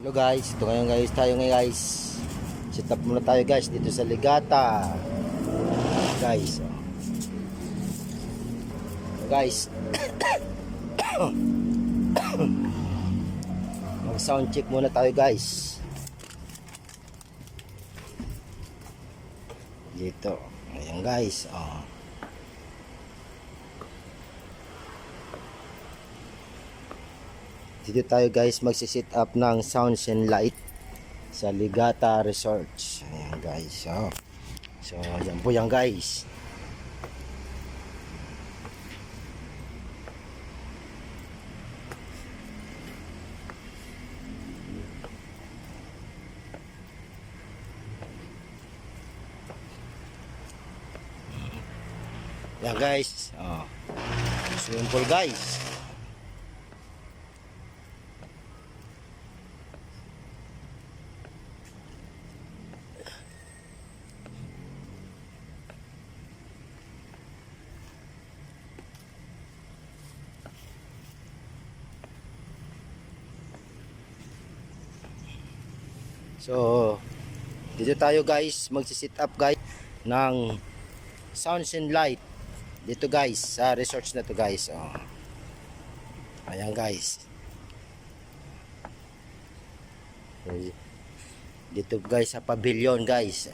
Hello guys, ito ngayon guys. Set up muna tayo guys dito sa Ligata. Guys. Guys. Mag sound check muna tayo guys. Dito. Ayan guys. Dito tayo guys magsi-set up ng sounds and light sa Ligata Resorts. Ayan guys. So yan po yan guys. Yan guys. Swimming pool guys. So, dito tayo guys, magsi-set up guys ng sounds and light dito guys, sa resorts na to guys. Ayan guys. Dito guys sa pavilion guys.